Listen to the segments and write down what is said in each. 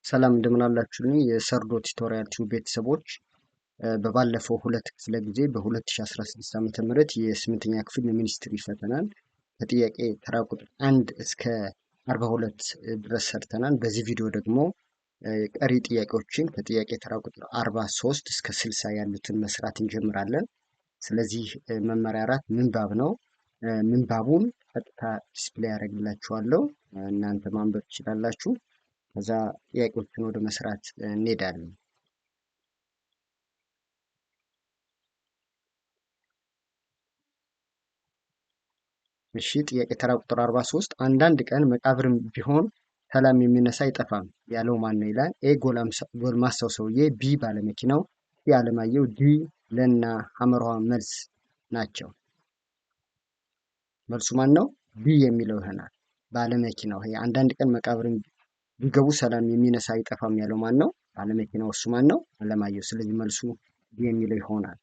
ሰላም እንደምን አላችሁልኝ የሰርዶ ቱቶሪያል ቲዩብ ቤተሰቦች። በባለፈው ሁለት ክፍለ ጊዜ በ2016 ዓ.ም የስምንተኛ ክፍል የሚኒስትሪ ፈተናን ከጥያቄ ተራ ቁጥር 1 እስከ 42 ድረስ ሰርተናል። በዚህ ቪዲዮ ደግሞ ቀሪ ጥያቄዎችን ከጥያቄ ተራ ቁጥር 43 እስከ 60 ያሉትን መስራት እንጀምራለን። ስለዚህ መመሪያ 4 ምንባብ ነው። ምንባቡን ቀጥታ ዲስፕሌይ ያደርግላችኋለሁ፣ እናንተ ማንበብ ትችላላችሁ። ከዛ ጥያቄዎችን ወደ መስራት እንሄዳለን። እሺ ጥያቄ ተራ ቁጥር 43 አንዳንድ ቀን መቃብርም ቢሆን ሰላም የሚነሳ አይጠፋም ያለው ማን ነው ይላል። ኤ ጎልማሳው ሰውዬ፣ ቢ ባለመኪናው፣ ሲ አለማየሁ፣ ዲ ለና ሐመርሃ መልስ ናቸው። መልሱ ማን ነው? ቢ የሚለው ይሆናል። ባለመኪናው። ይሄ አንዳንድ ቀን መቃብርም ቢገቡ ሰላም የሚነሳ አይጠፋም ያለው ማን ነው? ባለመኪናው። እሱ ማን ነው? አለማየሁ። ስለዚህ መልሱ ቢ የሚለው ይሆናል።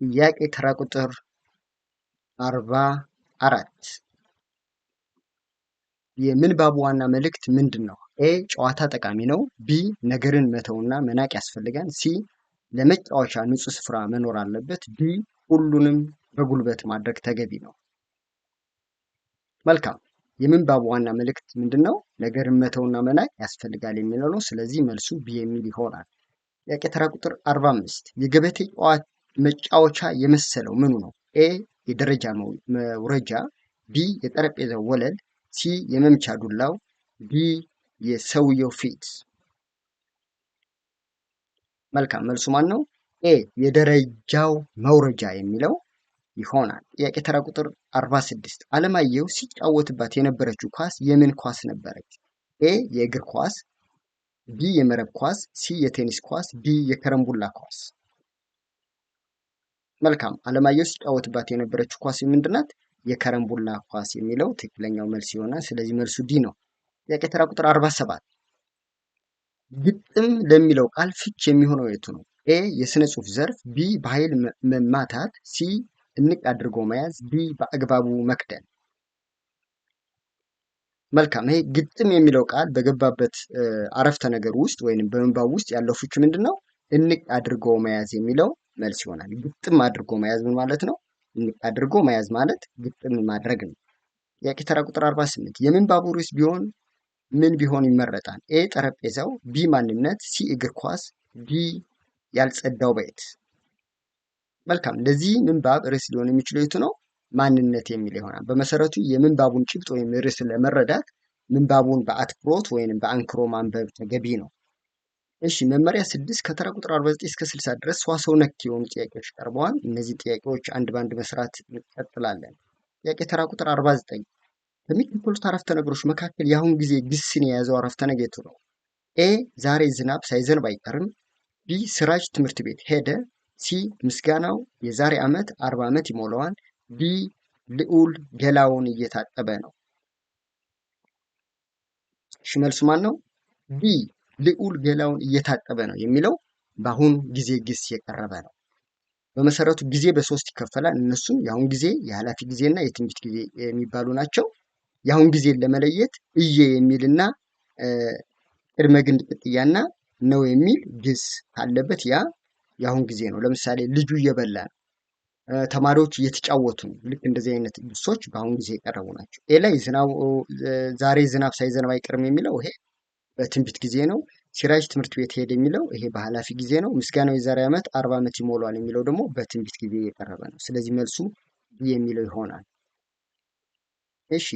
ጥያቄ ተራ ቁጥር 44 የምንባቡ ዋና መልእክት ምንድን ነው? ኤ ጨዋታ ጠቃሚ ነው፣ ቢ ነገርን መተውና መናቅ ያስፈልጋል፣ ሲ ለመጫወቻ ንጹህ ስፍራ መኖር አለበት፣ ዲ ሁሉንም በጉልበት ማድረግ ተገቢ ነው። መልካም። የምንባቡ ዋና መልእክት ምንድን ነው? ነገርን መተውና መናቅ ያስፈልጋል የሚለው ነው። ስለዚህ መልሱ ቢ የሚል ይሆናል። ጥያቄ ተራ ቁጥር 45 የገበቴ መጫወቻ የመሰለው ምኑ ነው? ኤ የደረጃ መውረጃ፣ ቢ የጠረጴዛው ወለል፣ ሲ የመምቻ ዱላው፣ ዲ የሰውየው ፊት። መልካም። መልሱ ማን ነው? ኤ የደረጃው መውረጃ የሚለው ይሆናል። ጥያቄ ተራ ቁጥር 46 አለማየሁ ሲጫወትባት የነበረችው ኳስ የምን ኳስ ነበረች? ኤ የእግር ኳስ፣ ቢ የመረብ ኳስ፣ ሲ የቴኒስ ኳስ፣ ዲ የከረምቡላ ኳስ። መልካም። አለማየሁ ሲጫወትባት የነበረችው ኳስ ምንድናት? የከረምቡላ ኳስ የሚለው ትክክለኛው መልስ ይሆናል። ስለዚህ መልሱ ዲ ነው። ጥያቄ ተራ ቁጥር 47 ግጥም ለሚለው ቃል ፍች የሚሆነው የቱ ነው? ኤ የስነ ጽሑፍ ዘርፍ፣ ቢ በኃይል መማታት፣ ሲ እንቅ አድርጎ መያዝ፣ ዲ በአግባቡ መክደን። መልካም። ይሄ ግጥም የሚለው ቃል በገባበት አረፍተ ነገር ውስጥ ወይንም በምንባብ ውስጥ ያለው ፍች ምንድን ነው? እንቅ አድርጎ መያዝ የሚለው መልስ ይሆናል። ግጥም አድርጎ መያዝ ምን ማለት ነው? እንቅ አድርጎ መያዝ ማለት ግጥም ማድረግ ነው። ጥያቄ ተራ ቁጥር 48 የምንባቡ ርዕስ ቢሆን ምን ቢሆን ይመረጣል? ኤ ጠረጴዛው፣ ቢ ማንነት፣ ሲ እግር ኳስ፣ ዲ ያልጸዳው ቤት። መልካም። ለዚህ ምንባብ ርዕስ ሊሆን የሚችለው የቱ ነው? ማንነት የሚል ይሆናል። በመሰረቱ የምንባቡን ጭብጥ ወይም ርዕስ ለመረዳት ምንባቡን በአትኩሮት ወይም በአንክሮ ማንበብ ተገቢ ነው። እሺ መመሪያ 6 ከተራ ቁጥር 49 እስከ 60 ድረስ ሰዋሰው ነክ የሆኑ ጥያቄዎች ቀርበዋል። እነዚህ ጥያቄዎች አንድ ባንድ መስራት እንቀጥላለን። ጥያቄ ተራ ቁጥር 49 ከሚከተሉት አረፍተ ነገሮች መካከል የአሁን ጊዜ ግስን የያዘው አረፍተ ነገር የቱ ነው? ኤ ዛሬ ዝናብ ሳይዘንብ አይቀርም፣ ቢ ስራጅ ትምህርት ቤት ሄደ፣ ሲ ምስጋናው የዛሬ ዓመት 40 ዓመት ይሞላዋል፣ ዲ ልዑል ገላውን እየታጠበ ነው። እሺ መልሱ ማን ነው? ዲ ልዑል ገላውን እየታጠበ ነው የሚለው በአሁን ጊዜ ግስ የቀረበ ነው። በመሰረቱ ጊዜ በሶስት ይከፈላል። እነሱም የአሁን ጊዜ፣ የኃላፊ ጊዜና የትንቢት ጊዜ የሚባሉ ናቸው። የአሁን ጊዜን ለመለየት እየ የሚልና ቅድመ ግንድ ቅጥያና ነው የሚል ግስ ካለበት ያ የአሁን ጊዜ ነው። ለምሳሌ ልጁ እየበላ ነው፣ ተማሪዎች እየተጫወቱ ነው። ልክ እንደዚህ አይነት ግሶች በአሁን ጊዜ የቀረቡ ናቸው። ኤ ላይ ዛሬ ዝናብ ሳይዘንብ አይቀርም የሚለው ይሄ በትንቢት ጊዜ ነው። ሲራጅ ትምህርት ቤት ሄደ የሚለው ይሄ በኃላፊ ጊዜ ነው። ምስጋናው የዛሬ ዓመት 40 ዓመት ይሞላዋል የሚለው ደግሞ በትንቢት ጊዜ የቀረበ ነው። ስለዚህ መልሱ ቢ የሚለው ይሆናል። እሺ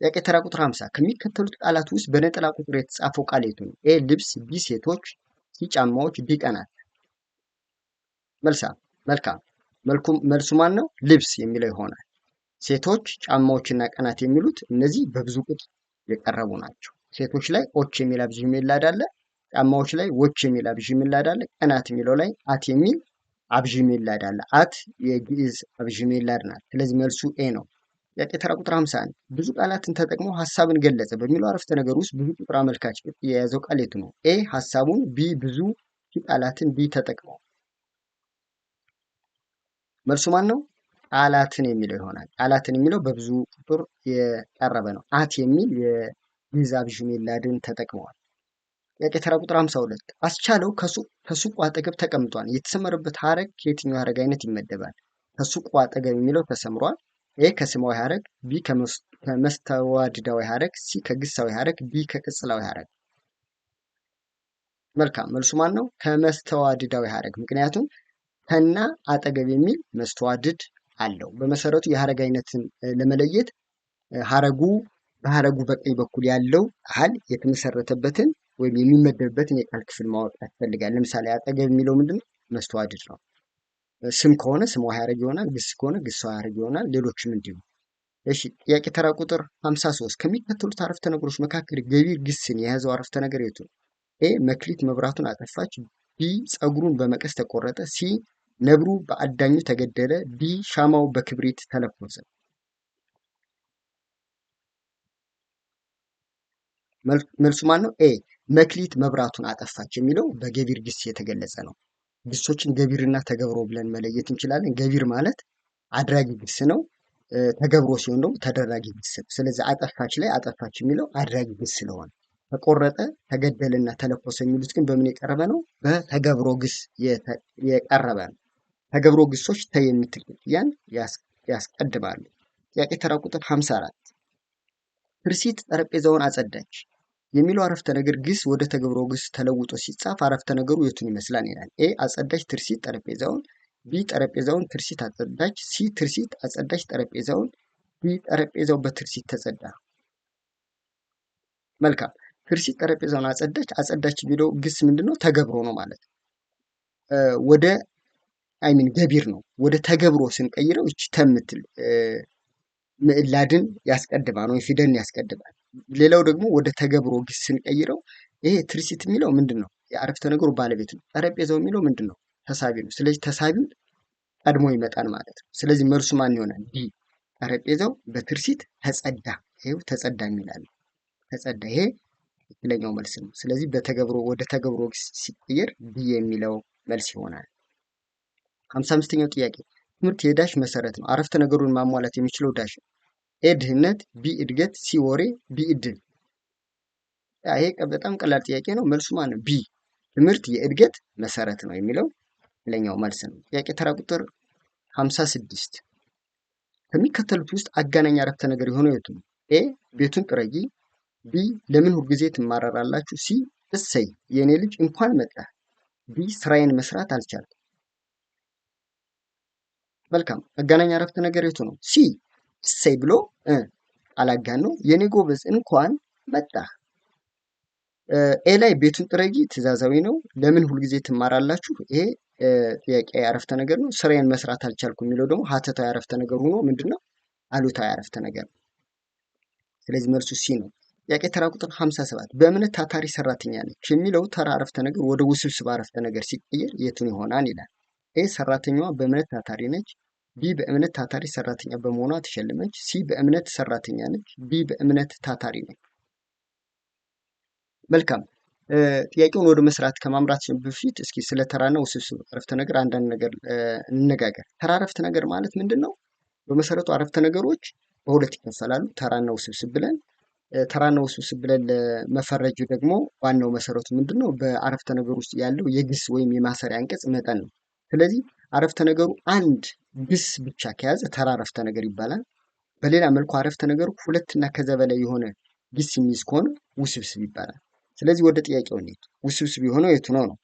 ጥያቄ ተራ ቁጥር 50 ከሚከተሉት ቃላት ውስጥ በነጠላ ቁጥር የተጻፈው ቃል የቱ ነው? ኤ ልብስ፣ ቢ ሴቶች፣ ሲ ጫማዎች፣ ዲ ቀናት። መልካም። መልሱ ማን ነው? ልብስ የሚለው ይሆናል። ሴቶች፣ ጫማዎችና ቀናት የሚሉት እነዚህ በብዙ ቁጥር የቀረቡ ናቸው። ሴቶች ላይ ኦች የሚል አብዥ ሚላድ አለ። ጫማዎች ላይ ዎች የሚል አብዥ ሚላድ አለ። ቀናት የሚለው ላይ አት የሚል አብዥ ሚላድ አለ። አት የግዕዝ አብዥ ሚላድ ናት። ስለዚህ መልሱ ኤ ነው። ጥያቄ ተራ ቁጥር 51 ብዙ ቃላትን ተጠቅሞ ሀሳብን ገለጸ በሚለው አረፍተ ነገር ውስጥ ብዙ ቁጥር አመልካች ቅጥያ የያዘው ቃል የቱ ነው? ኤ ሀሳቡን፣ ቢ ብዙ፣ ሲ ቃላትን፣ ዲ ተጠቅመው። መልሱ ማን ነው? ቃላትን የሚለው ይሆናል። ቃላትን የሚለው በብዙ ቁጥር የቀረበ ነው። አት የሚል የግዕዝ አብዥ ሜላድን ተጠቅመዋል። ጥያቄ ተራ ቁጥር 52 አስቻለው ከሱቁ አጠገብ ተቀምጧል። የተሰመረበት ሐረግ ከየትኛው ሐረግ አይነት ይመደባል? ከሱቁ አጠገብ የሚለው ተሰምሯል። ኤ ከስማዊ ሐረግ፣ ቢ ከመስተዋድዳዊ ሐረግ፣ ሲ ከግሳዊ ሐረግ፣ ዲ ከቅጽላዊ ሐረግ። መልካም መልሱ ማን ነው? ከመስተዋድዳዊ ሐረግ። ምክንያቱም ከና አጠገብ የሚል መስተዋድድ አለው። በመሰረቱ የሐረግ አይነትን ለመለየት ሐረጉ በሐረጉ በቀኝ በኩል ያለው ቃል የተመሰረተበትን ወይም የሚመደብበትን የቃል ክፍል ማወቅ ያስፈልጋል። ለምሳሌ አጠገብ የሚለው ምንድነው? መስተዋድድ ነው። ስም ከሆነ ስማዊ ሐረግ ይሆናል። ግስ ከሆነ ግሳዊ ሐረግ ይሆናል። ሌሎችም እንዲሁ። እሺ ጥያቄ ተራ ቁጥር 53 ከሚከተሉት አረፍተ ነገሮች መካከል ገቢር ግስን የያዘው አረፍተ ነገር የቱ ነው? ኤ መክሊት መብራቱን አጠፋች፣ ቢ ፀጉሩን በመቀስ ተቆረጠ፣ ሲ ነብሩ በአዳኙ ተገደለ፣ ዲ ሻማው በክብሪት ተለኮሰ። መልሱ ማን ነው? ኤ መክሊት መብራቱን አጠፋች የሚለው በገቢር ግስ የተገለጸ ነው። ግሶችን ገቢርና ተገብሮ ብለን መለየት እንችላለን። ገቢር ማለት አድራጊ ግስ ነው። ተገብሮ ሲሆን ደግሞ ተደራጊ ግስ ነው። ስለዚህ አጠፋች ላይ አጠፋች የሚለው አድራጊ ግስ ስለሆነ፣ ተቆረጠ፣ ተገደለና ተለኮሰ የሚሉት ግን በምን የቀረበ ነው? በተገብሮ ግስ የቀረበ ነው። ተገብሮ ግሶች ተ የምትል ቅጥያን ያስቀድማሉ። ጥያቄ ተራ ቁጥር 54 ትርሲት ጠረጴዛውን አጸዳች የሚለው አረፍተ ነገር ግስ ወደ ተገብሮ ግስ ተለውጦ ሲጻፍ አረፍተ ነገሩ የቱን ይመስላል ይላል። ኤ አጸዳች ትርሲት ጠረጴዛውን፣ ቢ ጠረጴዛውን ትርሲት አጸዳች፣ ሲ ትርሲት አጸዳች ጠረጴዛውን፣ ዲ ጠረጴዛው በትርሲት ተጸዳ። መልካም ትርሲት ጠረጴዛውን አጸዳች። አጸዳች የሚለው ግስ ምንድነው? ተገብሮ ነው ማለት ነው። ወደ አይሚን ገቢር ነው። ወደ ተገብሮ ስንቀይረው እቺ ተምትል ምዕላድን ያስቀድማል ወይም ፊደልን ያስቀድማል። ሌላው ደግሞ ወደ ተገብሮ ግስ ስንቀይረው ይሄ ትርሲት የሚለው ምንድን ነው? የአረፍተ ነገሩ ባለቤት ነው። ጠረጴዛው የሚለው ምንድን ነው? ተሳቢ ነው። ስለዚህ ተሳቢው ቀድሞ ይመጣል ማለት ነው። ስለዚህ መልሱ ማን ይሆናል? ዲ ጠረጴዛው በትርሲት ተጸዳ። ይሄው ተጸዳ የሚላል ተጸዳ። ይሄ ትክክለኛው መልስ ነው። ስለዚህ በተገብሮ ወደ ተገብሮ ግስ ሲቀየር ዲ የሚለው መልስ ይሆናል። 55ኛው ጥያቄ ትምህርት የዳሽ መሰረት ነው። አረፍተ ነገሩን ማሟላት የሚችለው ዳሽ ነው። ኤ ድህነት፣ ቢ እድገት፣ ሲ ወሬ፣ ዲ እድል። ይሄ በጣም ቀላል ጥያቄ ነው። መልሱ ማን ነው? ቢ ትምህርት የእድገት መሰረት ነው የሚለው ትክክለኛው መልስ ነው። ጥያቄ ተራ ቁጥር 56 ከሚከተሉት ውስጥ አጋናኝ አረፍተ ነገር የሆነው የቱ ነው? ኤ ቤቱን ጥረጊ፣ ቢ ለምን ሁልጊዜ ትማረራላችሁ፣ ሲ እሰይ የእኔ ልጅ እንኳን መጣ፣ ዲ ስራዬን መስራት አልቻልኩም። መልካም አጋናኝ አረፍተ ነገር የቱ ነው? ሲ እሰይ ብሎ አላጋን ነው። የኔ ጎበዝ እንኳን መጣ። ኤ ላይ ቤቱን ጥረጊ ትእዛዛዊ ነው። ለምን ሁልጊዜ ትማራላችሁ? ይሄ ጥያቄ አረፍተ ነገር ነው። ስራዬን መስራት አልቻልኩ የሚለው ደግሞ ሀተታዊ አረፍተ ነገር ሆኖ ምንድነው? አሉታዊ አረፍተ ነገር ነው። ስለዚህ መልሱ ሲ ነው። ጥያቄ ተራ ቁጥር 57 በእምነት ታታሪ ሰራተኛ ነች የሚለው ተራ አረፍተ ነገር ወደ ውስብስብ አረፍተ ነገር ሲቀየር የቱን ይሆናል ይላል። ኤ ሰራተኛዋ በእምነት ታታሪ ነች፣ ቢ በእምነት ታታሪ ሰራተኛ በመሆኗ ተሸለመች፣ ሲ በእምነት ሰራተኛ ነች፣ ዲ በእምነት ታታሪ ነች። መልካም ጥያቄውን ወደ መስራት ከማምራታችን በፊት እስኪ ስለ ተራና ውስብስብ አረፍተ ነገር አንዳንድ ነገር እንነጋገር። ተራ አረፍተ ነገር ማለት ምንድን ነው? በመሰረቱ አረፍተ ነገሮች በሁለት ይከፈላሉ፣ ተራና ውስብስብ ብለን። ተራና ውስብስብ ብለን ለመፈረጁ ደግሞ ዋናው መሰረቱ ምንድን ነው? በአረፍተ ነገር ውስጥ ያለው የግስ ወይም የማሰሪያ አንቀጽ መጠን ነው። ስለዚህ አረፍተ ነገሩ አንድ ግስ ብቻ ከያዘ ተራ አረፍተ ነገር ይባላል። በሌላ መልኩ አረፍተ ነገሩ ሁለትና ከዛ በላይ የሆነ ግስ የሚይዝ ከሆነ ውስብስብ ይባላል። ስለዚህ ወደ ጥያቄው እንሂድ። ውስብስብ የሆነው የቱ ነው ነው?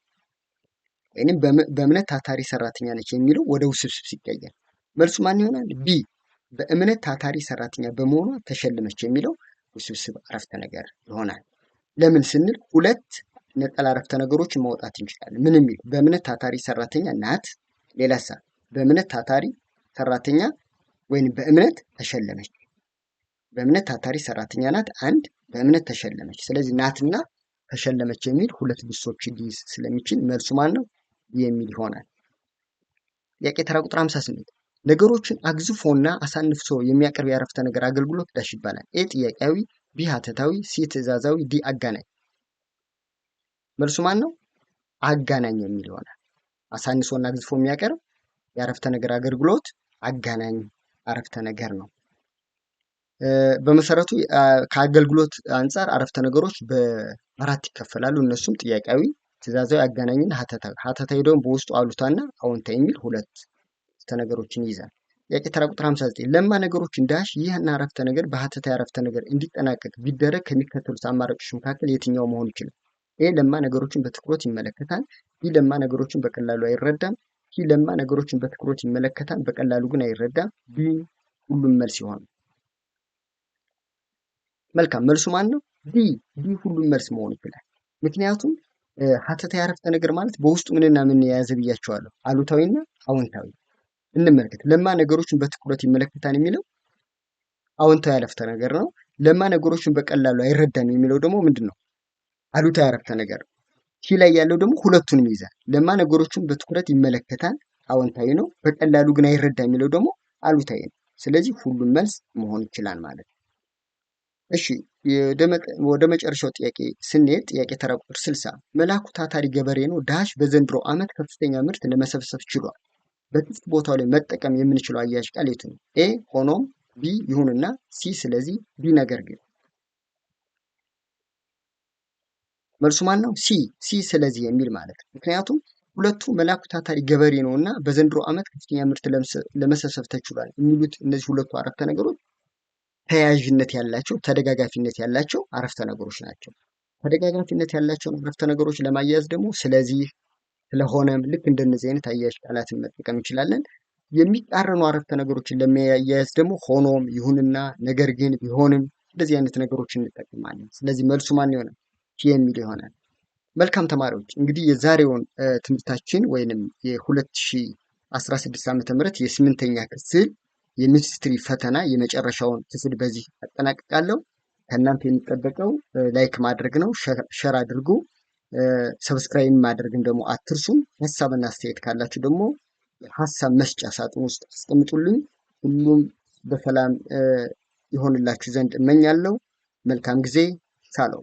ወይንም በእምነት ታታሪ ሰራተኛ ነች የሚለው ወደ ውስብስብ ሲቀየር መልሱ ማን ይሆናል? ቢ በእምነት ታታሪ ሰራተኛ በመሆኗ ተሸለመች የሚለው ውስብስብ አረፍተ ነገር ይሆናል። ለምን ስንል ሁለት ነጠላ አረፍተ ነገሮችን ማውጣት እንችላለን። ምን የሚል? በእምነት ታታሪ ሰራተኛ ናት፣ ሌላሳ በእምነት ታታሪ ሰራተኛ ወይም በእምነት ተሸለመች። በእምነት ታታሪ ሰራተኛ ናት፣ አንድ በእምነት ተሸለመች። ስለዚህ ናትና ተሸለመች የሚል ሁለት ግሶች ሊይዝ ስለሚችል መልሱ ማን ነው? የሚል ይሆናል። ጥያቄ ተራ ቁጥር 58 ነገሮችን አግዝፎና አሳንፍሶ የሚያቀርብ የአረፍተ ነገር አገልግሎት ዳሽ ይባላል። ኤ ጥያቄያዊ፣ ቢ ሀተታዊ፣ ሲ ትእዛዛዊ፣ ዲ አጋናኝ። መልሱ ማን ነው? አጋናኝ የሚል ይሆናል። አሳንሶና አግዝፎ የሚያቀርብ የአረፍተ ነገር አገልግሎት አጋናኝ አረፍተ ነገር ነው። በመሰረቱ ከአገልግሎት አንጻር አረፍተ ነገሮች በአራት ይከፈላሉ። እነሱም ጥያቄያዊ፣ ትእዛዛዊ፣ አጋናኝና ሀተታዊ። ሀተታዊ ደግሞ በውስጡ አሉታና አዎንታ የሚል ሁለት አረፍተ ነገሮችን ይይዛል። ጥያቄ ተራ ቁጥር 59 ለማ ነገሮችን ዳሽ ይህን አረፍተ ነገር በሀተታዊ አረፍተ ነገር እንዲጠናቀቅ ቢደረግ ከሚከተሉት አማራጮች መካከል የትኛው መሆን ይችላል? ኤ ለማ ነገሮችን በትኩረት ይመለከታል። ቢ ለማ ነገሮችን በቀላሉ አይረዳም። ሲ ለማ ነገሮችን በትኩረት ይመለከታል፣ በቀላሉ ግን አይረዳም። ቢ ሁሉም መልስ ይሆናል። መልካም መልሱ ማን ነው? ዲ ሁሉም መልስ መሆን ይችላል። ምክንያቱም ሀተታዊ አረፍተ ነገር ማለት በውስጡ ምንና ምን የያዘ ብያቸዋለሁ? አሉታዊና አዎንታዊ። እንመልከት። ለማ ነገሮችን በትኩረት ይመለከታል የሚለው አዎንታዊ አረፍተ ነገር ነው። ለማ ነገሮችን በቀላሉ አይረዳም የሚለው ደግሞ ምንድን ነው? አሉታዊ አረፍተ ነገር ነው። ሲ ላይ ያለው ደግሞ ሁለቱንም ይይዛል። ለማ ነገሮችን በትኩረት ይመለከታል አዎንታዊ ነው። በቀላሉ ግን አይረዳም የሚለው ደግሞ አሉታዊ ነው። ስለዚህ ሁሉም መልስ መሆን ይችላል ማለት ነው። እሺ ወደ መጨረሻው ጥያቄ ስንሄድ ጥያቄ ተራ ቁጥር 60 መላኩ ታታሪ ገበሬ ነው ዳሽ በዘንድሮ ዓመት ከፍተኛ ምርት ለመሰብሰብ ችሏል። በክፍት ቦታው ላይ መጠቀም የምንችለው አያያዥ ቃል የቱ ነው? ኤ ሆኖም፣ ቢ ይሁንና፣ ሲ ስለዚህ፣ ዲ ነገር ግን። መልሱ ማን ነው? ሲ ስለዚህ የሚል ማለት ነው። ምክንያቱም ሁለቱ መላኩ ታታሪ ገበሬ ነው እና በዘንድሮ ዓመት ከፍተኛ ምርት ለመሰብሰብ ተችሏል የሚሉት እነዚህ ሁለቱ አረፍተ ነገሮች ተያያዥነት ያላቸው ተደጋጋፊነት ያላቸው አረፍተ ነገሮች ናቸው። ተደጋጋፊነት ያላቸውን አረፍተ ነገሮች ለማያያዝ ደግሞ ስለዚህ፣ ስለሆነም ልክ እንደነዚህ አይነት አያያዥ ቃላትን መጠቀም እንችላለን። የሚቃረኑ አረፍተ ነገሮችን ለማያያዝ ደግሞ ሆኖም፣ ይሁንና፣ ነገር ግን፣ ቢሆንም እንደዚህ አይነት ነገሮችን እንጠቀማለን። ስለዚህ መልሱ ማን ይሆናል? የሚል ይሆናል። መልካም ተማሪዎች እንግዲህ የዛሬውን ትምህርታችን ወይንም የ2016 ዓ.ም የስምንተኛ ክፍል የሚኒስትሪ ፈተና የመጨረሻውን ክፍል በዚህ አጠናቅቃለሁ። ከእናንተ የሚጠበቀው ላይክ ማድረግ ነው። ሸር አድርጉ። ሰብስክራይብ ማድረግን ደግሞ አትርሱ። ሀሳብና አስተያየት ካላችሁ ደግሞ ሀሳብ መስጫ ሳጥን ውስጥ አስቀምጡልኝ። ሁሉም በሰላም ይሆንላችሁ ዘንድ እመኛለሁ። መልካም ጊዜ። ሳለው